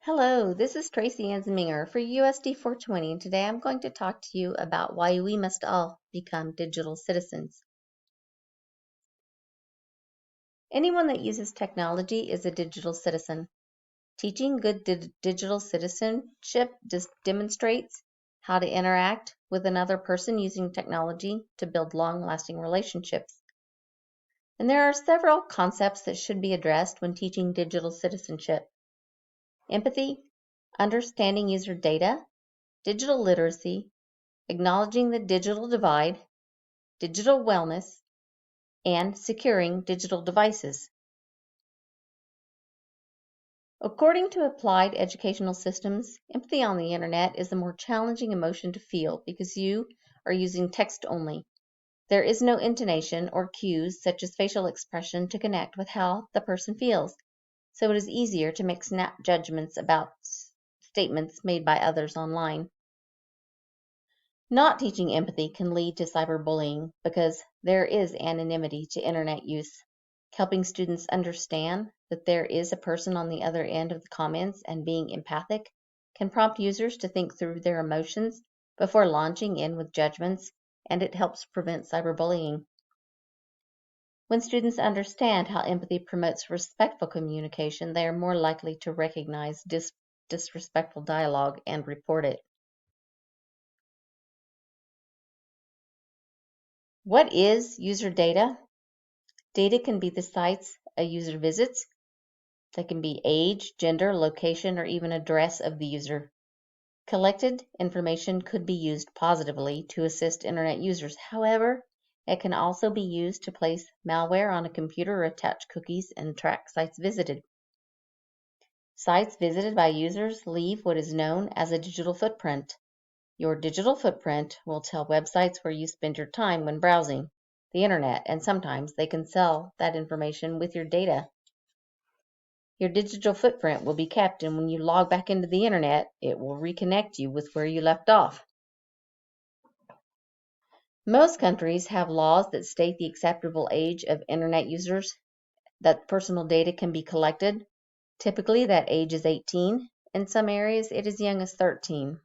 Hello, this is Tracy Ansminger for USD 420, and today I'm going to talk to you about why we must all become digital citizens. Anyone that uses technology is a digital citizen. Teaching good digital citizenship demonstrates how to interact with another person using technology to build long-lasting relationships. And there are several concepts that should be addressed when teaching digital citizenship. Empathy, understanding user data, digital literacy, acknowledging the digital divide, digital wellness, and securing digital devices. According to applied educational systems, empathy on the internet is a more challenging emotion to feel because you are using text only. There is no intonation or cues such as facial expression to connect with how the person feels, so it is easier to make snap judgments about statements made by others online. Not teaching empathy can lead to cyberbullying because there is anonymity to internet use. Helping students understand that there is a person on the other end of the comments and being empathic can prompt users to think through their emotions before launching in with judgments, and it helps prevent cyberbullying. When students understand how empathy promotes respectful communication, they are more likely to recognize disrespectful dialogue and report it. What is user data? Data can be the sites a user visits. They can be age, gender, location, or even address of the user. Collected information could be used positively to assist internet users. However, it can also be used to place malware on a computer or attach cookies and track sites visited. Sites visited by users leave what is known as a digital footprint. Your digital footprint will tell websites where you spend your time when browsing the internet, and sometimes they can sell that information with your data. Your digital footprint will be kept, and when you log back into the internet, it will reconnect you with where you left off. Most countries have laws that state the acceptable age of internet users that personal data can be collected. Typically, that age is 18. In some areas, it is as young as 13.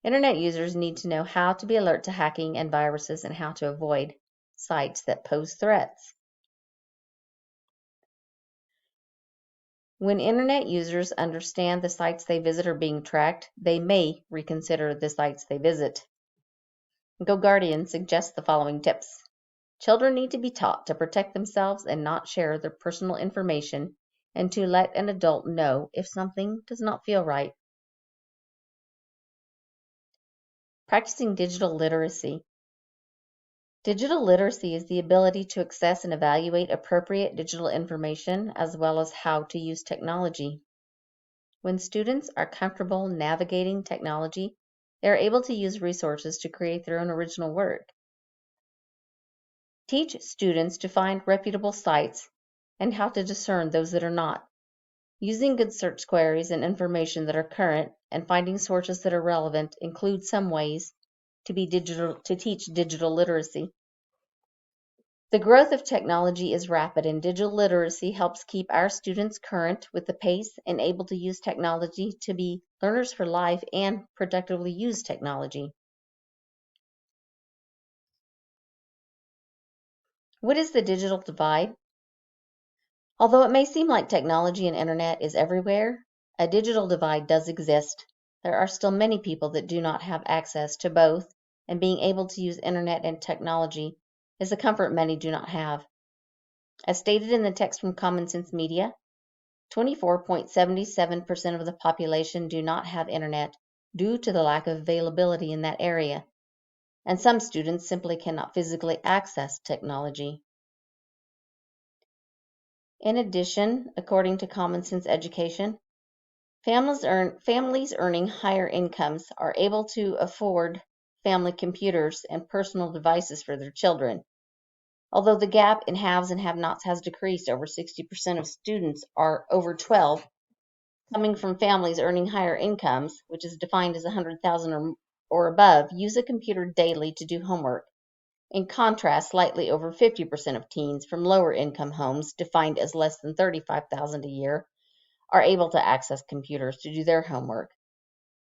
Internet users need to know how to be alert to hacking and viruses and how to avoid sites that pose threats. When internet users understand the sites they visit are being tracked, they may reconsider the sites they visit. GoGuardian suggests the following tips. Children need to be taught to protect themselves and not share their personal information, and to let an adult know if something does not feel right. Practicing digital literacy. Digital literacy is the ability to access and evaluate appropriate digital information as well as how to use technology. When students are comfortable navigating technology, they are able to use resources to create their own original work. Teach students to find reputable sites and how to discern those that are not. Using good search queries and information that are current and finding sources that are relevant include some ways to teach digital literacy. The growth of technology is rapid, and digital literacy helps keep our students current with the pace and able to use technology to be learners for life and productively use technology. What is the digital divide? Although it may seem like technology and internet is everywhere, a digital divide does exist. There are still many people that do not have access to both, and being able to use internet and technology is a comfort many do not have. As stated in the text from Common Sense Media, 24.77% of the population do not have internet due to the lack of availability in that area, and some students simply cannot physically access technology. In addition, according to Common Sense Education, families earning higher incomes are able to afford family computers and personal devices for their children. Although the gap in haves and have-nots has decreased, over 60% of students are over 12, coming from families earning higher incomes, which is defined as 100,000 or above, use a computer daily to do homework. In contrast, slightly over 50% of teens from lower income homes, defined as less than 35,000 a year, are able to access computers to do their homework.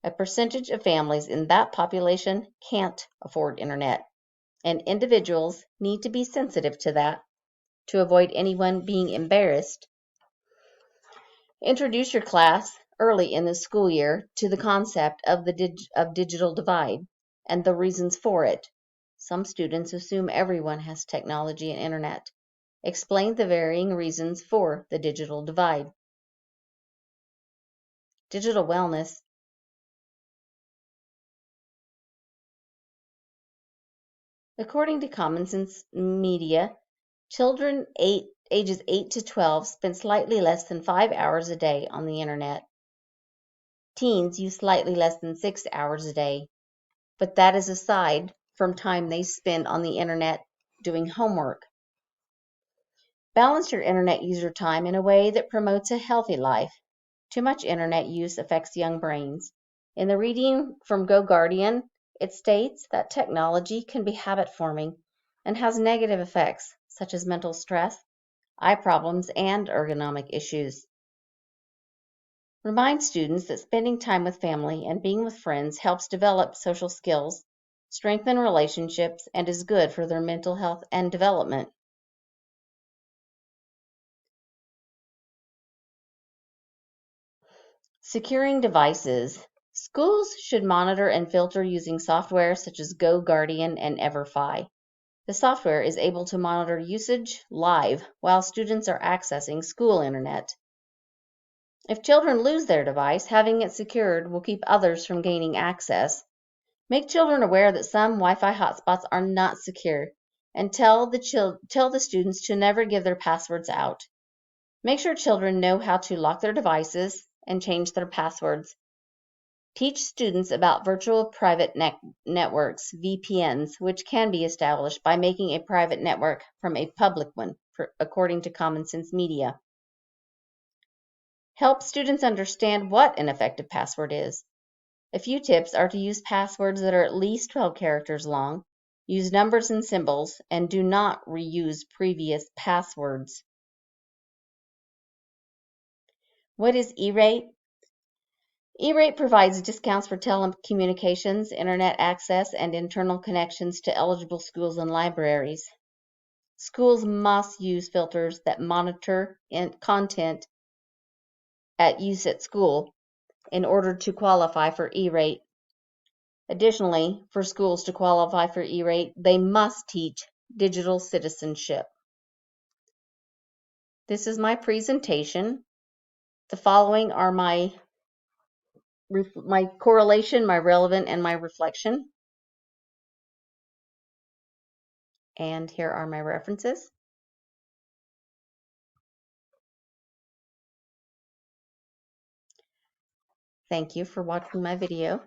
A percentage of families in that population can't afford internet, and individuals need to be sensitive to that to avoid anyone being embarrassed. Introduce your class early in the school year to the concept of the digital divide and the reasons for it. Some students assume everyone has technology and internet. Explain the varying reasons for the digital divide. Digital wellness. According to Common Sense Media, children ages 8 to 12 spend slightly less than 5 hours a day on the internet. Teens use slightly less than 6 hours a day, but that is aside from time they spend on the internet doing homework. Balance your internet user time in a way that promotes a healthy life. Too much internet use affects young brains. In the reading from Go Guardian, it states that technology can be habit forming and has negative effects such as mental stress, eye problems, and ergonomic issues. Remind students that spending time with family and being with friends helps develop social skills, strengthen relationships, and is good for their mental health and development. Securing devices. Schools should monitor and filter using software such as Go Guardian and EverFi. The software is able to monitor usage live while students are accessing school internet. If children lose their device, having it secured will keep others from gaining access. Make children aware that some Wi-Fi hotspots are not secure, and tell the students to never give their passwords out. Make sure children know how to lock their devices and change their passwords. Teach students about virtual private networks, VPNs, which can be established by making a private network from a public one, according to Common Sense Media. Help students understand what an effective password is. A few tips are to use passwords that are at least 12 characters long, use numbers and symbols, and do not reuse previous passwords. What is ERate? ERate provides discounts for telecommunications, internet access, and internal connections to eligible schools and libraries. Schools must use filters that monitor content at use at school in order to qualify for ERate. Additionally, for schools to qualify for ERate, they must teach digital citizenship. This is my presentation. The following are my correlation, my relevant, and my reflection. And here are my references. Thank you for watching my video.